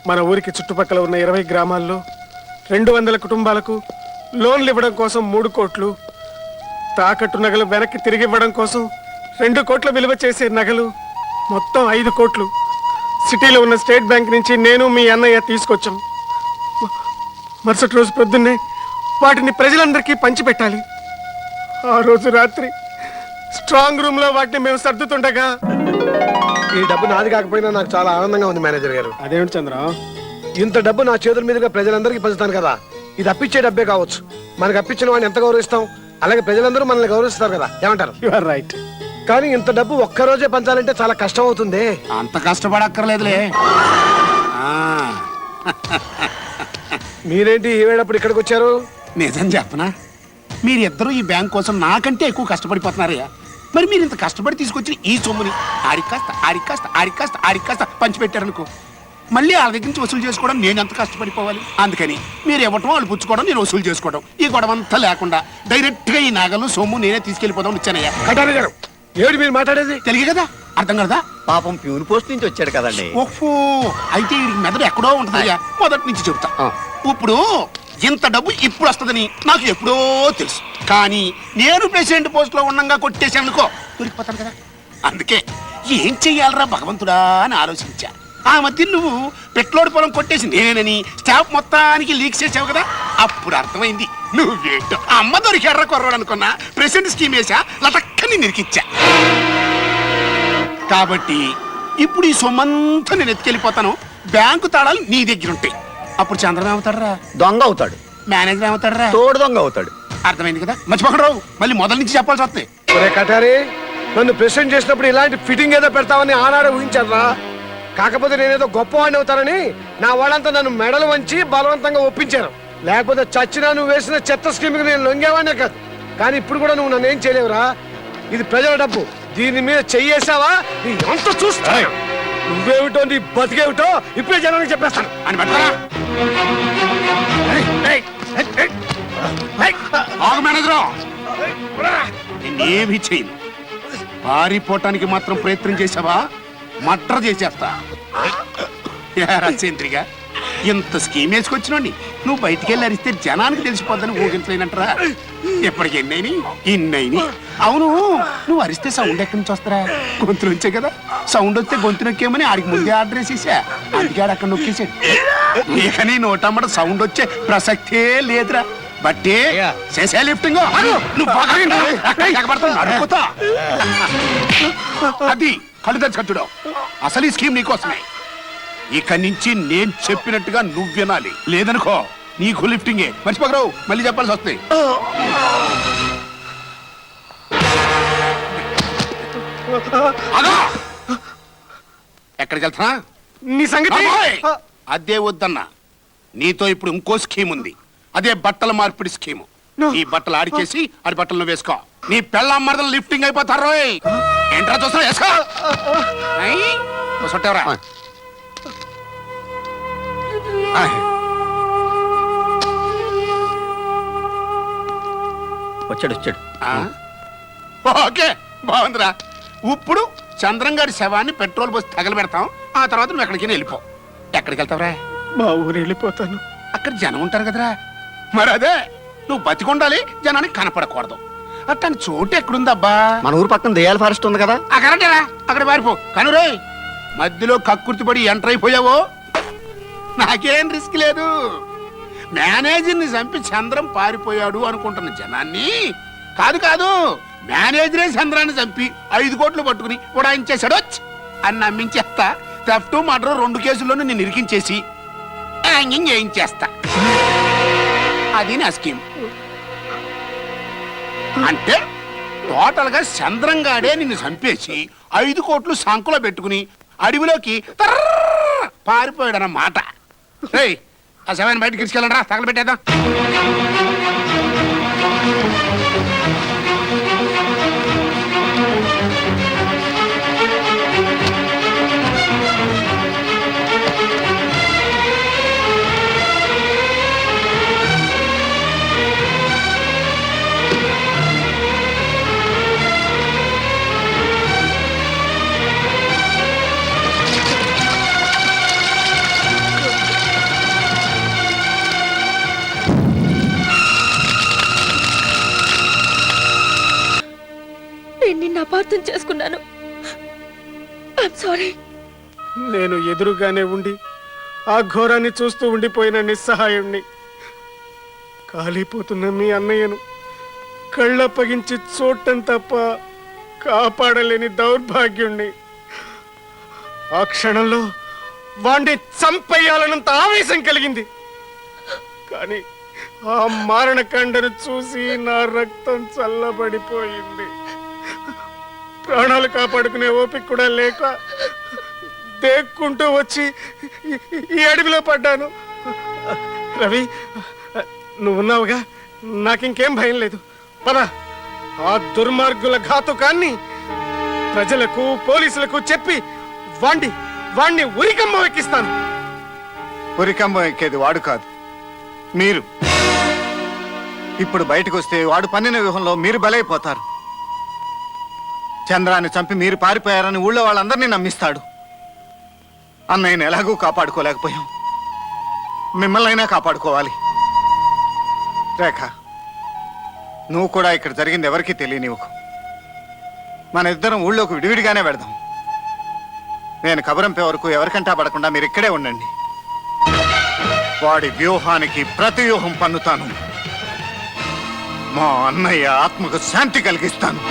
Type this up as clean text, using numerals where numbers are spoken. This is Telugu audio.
మన ఊరికి చుట్టుపక్కల ఉన్న 20 గ్రామాల్లో 200 కుటుంబాలకు లోన్లు ఇవ్వడం కోసం 3 కోట్లు, తాకట్టు నగలు వెనక్కి తిరిగి ఇవ్వడం కోసం 2 కోట్ల విలువ చేసే నగలు మొత్తం 5 కోట్లు సిటీలో ఉన్న స్టేట్ బ్యాంక్ నుంచి నేను మీ అన్నయ్య తీసుకొచ్చాం. మరుసటి రోజు పొద్దున్నే వాటిని ప్రజలందరికీ పంచిపెట్టాలి. ఆ రోజు రాత్రి స్ట్రాంగ్ రూమ్ లో వాటిని మేము సర్దుతుండగా ఈ డబ్బు నాది కాకపోయినా నాకు చాలా ఆనందంగా ఉంది మేనేజర్ గారు. అదేమిటి చంద్ర, ఇంత డబ్బు నా చేతుల మీదుగా ప్రజలందరికీ పంచుతాను కదా, ఇది అప్పిచ్చే డబ్బే కావచ్చు. మనకు అప్పించిన వాడిని ఎంత గౌరవిస్తాం, అలాగే ప్రజలందరూ మనల్ని గౌరవిస్తారు కదా, ఏమంటారు? You are right. కానీ ఇంత డబ్బు ఒక్కరోజే పంచాలంటే చాలా కష్టం అవుతుంది. అంత కష్టపడక్కర్లేదులే. మీరేంటి ఈ వేళప్పుడు ఇక్కడికి వచ్చారు? నిజం చెప్పనా, మీరిద్దరూ ఈ బ్యాంక్ కోసం నాకంటే ఎక్కువ కష్టపడిపోతున్నారయ్యా. మరి మీరు ఇంత కష్టపడి తీసుకొచ్చి ఈ సొమ్ముని ఆడికాస్త పంచిపెట్టారనుకో, మళ్ళీ వాళ్ళ దగ్గర నుంచి వసూలు చేసుకోవడం నేను ఎంత కష్టపడిపోవాలి. అందుకని మీరు ఇవ్వటం వాళ్ళు పుచ్చుకోవడం, నేను వసూలు చేసుకోవడం, ఈ గొడవ అంతా లేకుండా డైరెక్ట్ గా ఈ నగలు సొమ్ము నేనే తీసుకెళ్లిపోదాం వచ్చానయ్యా. కటారి గారు, ఏడు మీరు మాట్లాడేది తెలియ కదా, అర్థం కదా? పాపం ప్యూన్ పోస్ట్ నుంచి వచ్చాడు కదండి. ఓహో, అయితే ఈ మెదడు ఎక్కడో ఉంటుందయ్యా. మొదటి నుంచి చెబుతా. ఇప్పుడు ఇంత డబ్బు ఇప్పుడు వస్తుందని నాకు ఎప్పుడో తెలుసు, కానీ నేను ప్రెసిడెంట్ పోస్ట్ లో ఉండగా కొట్టేశాను అనుకో, దొరికిపోతాను కదా. అందుకే ఏం చెయ్యాలరా భగవంతుడా అని ఆలోచించా. ఆ మధ్య నువ్వు పెట్రోల్ పొలం కొట్టేసి నేనని స్టాఫ్ మొత్తానికి లీక్ చేసావు కదా, అప్పుడు అర్థమైంది నువ్వేంటో. అమ్మ దొరికాడ్రా కొర్రాడు అనుకున్నా, ప్రెసిడెంట్ స్కీమ్ వేసా, లటక్కని నిరికిచ్చా. కాబట్టి ఇప్పుడు ఈ సొమ్మంతా నేను ఎత్తుకెళ్ళిపోతాను, బ్యాంకు తాళాలు నీ దగ్గర ఉంటాయి. అప్పుడు చంద్రబాబు ఏమవుతాడరా? దొంగ అవుతాడు. మేనేజర్ ఏమవుతాడరా? తోడు దొంగ అవుతాడు. అర్థమైంది కదా, మర్చిపోకడు రావు, మళ్ళీ మొదల నుంచి చెప్పాల్సి వస్తాయి. కటారి, నన్ను ప్రెసిడెంట్ చేసినప్పుడు ఇలాంటి ఫిట్టింగ్ ఏదో పెడతామని ఆనాడే ఊహించారా? కాకపోతే నేనేదో గొప్పవాడిని అవుతానని నా వాళ్ళంతా నన్ను మెడలు వంచి బలవంతంగా ఒప్పించారు. లేకపోతే చచ్చినా నువ్వు వేసిన చెత్త స్కీమ్కి నేను లొంగేవాడినే కాదు. కానీ ఇప్పుడు కూడా నువ్వు నన్ను ఏం చేయలేవురా. ఇది ప్రజల డబ్బు, దీని మీద చెయ్యేసావా నీ అంత చూస్తా. నువ్వేమిటో నీ బతికేమిటో ఇప్పుడే జనానికి చెప్పేస్తాను అని పట్టుకోరా. మేనేజర్ నేనేమి చేయను, పారిపోవటానికి మాత్రం ప్రయత్నం చేసావా మర్డర్ చేసేస్తా. రాజేంద్రిగా ఇంత స్కీమ్ వేసుకొచ్చినండి, నువ్వు బయటికి వెళ్ళి అరిస్తే జనానికి తెలిసిపోద్దని ఊహించలేనంటరా. ఎప్పటికి ఇన్నైని. అవును, నువ్వు అరిస్తే సౌండ్ ఎక్కడి నుంచి వస్తారా? గొంతు నుంచే కదా. సౌండ్ వస్తే గొంతు నొక్కేమని ఆడికి ముందే ఆర్డర్ వేసేసా, అందుకే ఆడు అక్కడ నొక్కేసాడు. ఇక నీ నోటమ్మట సౌండ్ వచ్చే ప్రసక్తే లేదురా. బట్టే చేసే లిఫ్టింగ్ అది కళ్ళు తెచ్చి కట్టుడు. అసలు ఈ స్కీమ్ నీకోసమే. ఇక నుంచి నేను చెప్పినట్టుగా నువ్వు వినాలి, లేదనుకో నీకు లిఫ్టింగే. మర్చిపోకరావు, మళ్ళీ చెప్పాల్సి వస్తాయి. ఎక్కడికి వెళ్తున్నా? నీ సంగతి అదే వద్దన్నా. నీతో ఇప్పుడు ఇంకో స్కీమ్ ఉంది, అదే బట్టల మార్పిడి స్కీము. ఈ బట్టలు ఆడిచేసి ఆడి బట్టలను వేసుకో, నీ పెళ్ళాం మరదలు లిఫ్టింగ్ అయిపోతారు. ఏంట్రా చూస్తా, వేసుకో. సొట్టేవరా వచ్చాడు. ఓకే, బాగుందిరా. ఇప్పుడు చంద్రంగాడి శవాన్ని పెట్రోల్ పోసి తగలబెడతాం, ఆ తర్వాత నువ్వు ఎక్కడికి వెళ్ళిపో. ఎక్కడికి వెళ్తావురా? మా ఊరు వెళ్ళిపోతాను. అక్కడ జనం ఉంటారు కదరా. మరి అదే, నువ్వు బతికొండాలి, జనానికి కనపడకూడదు. అట్టని చోటు ఎక్కడుందబ్బా? మన ఊరు పక్కన దయాల ఫారెస్ట్ ఉంది కదా, కరెక్టేరా, అక్కడ పారిపో. కనురే మధ్యలో కక్కుర్తిపడి ఎంటర్ అయిపోయావో నాకేం రిస్క్ లేదు. మేనేజర్ని చంపి చంద్రం పారిపోయాడు అనుకుంటున్న జనాన్ని కాదు, మేనేజరే చంద్రాన్ని చంపి 5 కోట్లు పట్టుకుని ఉడాయించేశాడు అని నమ్మించేస్తా. థెఫ్ట్ మర్డర్ 2 కేసుల్లోనూ నేను ఇరికించేసి హ్యాంగింగ్ చేయించేస్తా. అది నా స్కీమ్. అంటే టోటల్ గా చంద్రంగాడే నిన్ను చంపేసి 5 కోట్లు సంకులో పెట్టుకుని అడవిలోకి పారిపోయాడన్నమాట. ఆ శవాన్ని బయటకు తీసుకెళ్ళండి రా, తగలబెట్టేద్దాం. అపార్థం చేసుకున్నాను. I'm sorry. నేను ఎదురుగానే ఉండి ఆ ఘోరాన్ని చూస్తూ ఉండిపోయిన నిస్సహాయుణ్ణి, కాలిపోతున్న మీ అన్నయ్యను కళ్ళప్పగించి చూడటం తప్ప కాపాడలేని దౌర్భాగ్యుణ్ణి. ఆ క్షణంలో వాణ్ణి చంపేయాలన్నంత ఆవేశం కలిగింది. కానీ ఆ మారణకాండను చూసి నా రక్తం చల్లబడిపోయింది. ప్రాణాలు కాపాడుకునే ఓపిక కూడా లేక దేక్కుంటూ వచ్చి ఈ అడవిలో పడ్డాను. రవి, నువ్వున్నావుగా, నాకింకేం భయం లేదు. పద, ఆ దుర్మార్గుల ఘాతుకాన్ని ప్రజలకు పోలీసులకు చెప్పి వాణ్ణి ఉరికంబం ఎక్కిస్తాను. ఉరికంబం ఎక్కేది వాడు కాదు, మీరు. ఇప్పుడు బయటకు వస్తే వాడు పన్నిన వ్యూహంలో మీరు బలైపోతారు. చంద్రాన్ని చంపి మీరు పారిపోయారని ఊళ్ళో వాళ్ళందరినీ నమ్మిస్తాడు. అన్నయ్యని ఎలాగూ కాపాడుకోలేకపోయాం, మిమ్మల్ని అయినా కాపాడుకోవాలి. రేఖ, నువ్వు కూడా ఇక్కడ జరిగింది ఎవరికీ తెలియనివ్వకు. మన ఇద్దరం ఊళ్ళోకి విడివిడిగానే పెడదాం. నేను కబురంపే వరకు ఎవరికంటా పడకుండా మీరు ఇక్కడే ఉండండి. వాడి వ్యూహానికి ప్రతి వ్యూహం పన్నుతాను. మా అన్నయ్య ఆత్మకు శాంతి కలిగిస్తాను.